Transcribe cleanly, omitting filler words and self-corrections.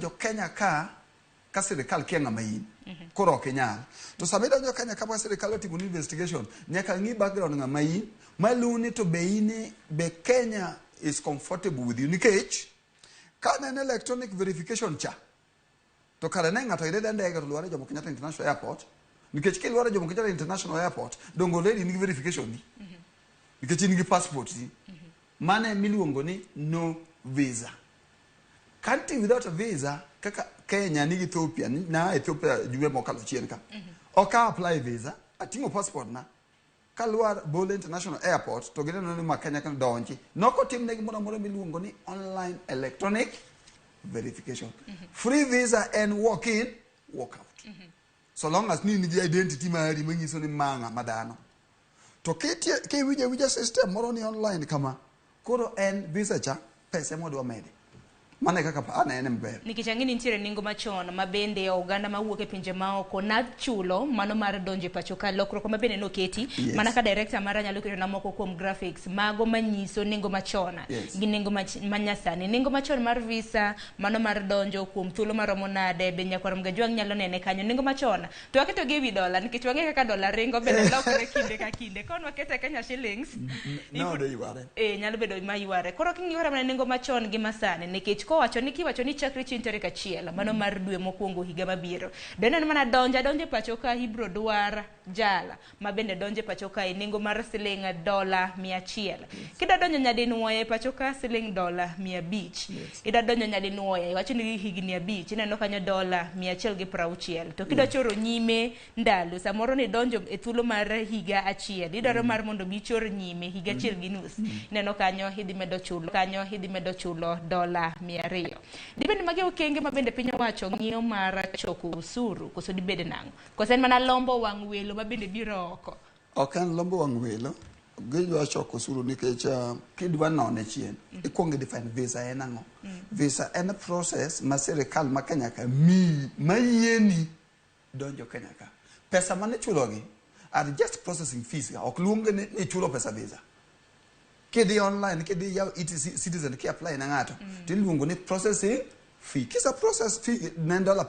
Jokenya ka sirkal kia ng'ama in. Koro ok inyal. To sama idonjo Kenya ka sirkal otimo investigation, nyaka ng'i background ng'ama in, maluni to be Kenya is comfortable with you. Nikech, ka nene electronic verification cha, to kare ne ng'ato ide ndege to luare Jomo Kenyatta International Airport, nikech kiluare Jomo Kenyatta International Airport, dongo lady nigi verification ni. Nikech in gi passport ni. Mane miluongo ni no visa. Country without a visa, kaka Kenya ni Ethiopia, na Ethiopia juwe mokalo chien ka. Oka apply visa, atingo passport na. Kalwar Bole International Airport, to gine no ma Kenya kan donji. Noko tim negi mona miluongo ni online electronic verification. Free visa and walk in, walk out. So long as ni nigi identity mari manyiso ni manga madano. To ke wija system moro ni online kama. Koro en visa cha pesa modwa mede. Mane kaka pa ana ene mber. Nikichangi nitiere nengo machon mabende oganda mawuok e pinje maoko na chulo mano mar donje pacho ka lokruok mabende noketi mana ka director mara nyalo keto na moko kuom graphics mago manyiso nengo machon gi nengo manyasani. Nengo machon mar visa mano mar donjo kuom thuolo maromo nade be nyakwarom gajwang nyalo nene kanyo nengo machon to aketo gi wi dola nikech wange kaka dola ringo bende lokre kinde ka kinde kon wakete Kenya shillings no do yuare nyalo bedo mayuare koro kingiwara mana nengo machon gi masane nikech kiwacho ni chakre chin tarik achiel mano mar dwe mokwongo higa mabiro deno mana donje pacho ka ibro dwar jala mabende donje pacho ka nengo mar siling $100 kida donjo nyadi nuoye pacho ka siling $500 ida donjo nyadi nuoye wacho ni higni 5 ineno kanyo $160 to kida choro nyime ndalo samoro ni donjo e thuolo mar higa achiel idaro mar mondo bichor nyime higa achiel gi nus ineno kanyo hidhi medo chulo $100 dibende mage okenge mabende piny owacho ng'iyo mar choko usuru koso dibede nango koso en mana lombo wang' welo mabende biro oko ok en lombo wang' welo gidwa choko usuru nikech kidwa none chien ikwongo define visa en ang'o visa en process ma sirkal ma Kenya ka mayieni donjo Kenya ka pesa mane chulogi are just processing fees ok luonge ni chulo pesa visa kidi online kidi yaw citizen ki apply na ngato tiluongo ni processing fee kisa process fee $9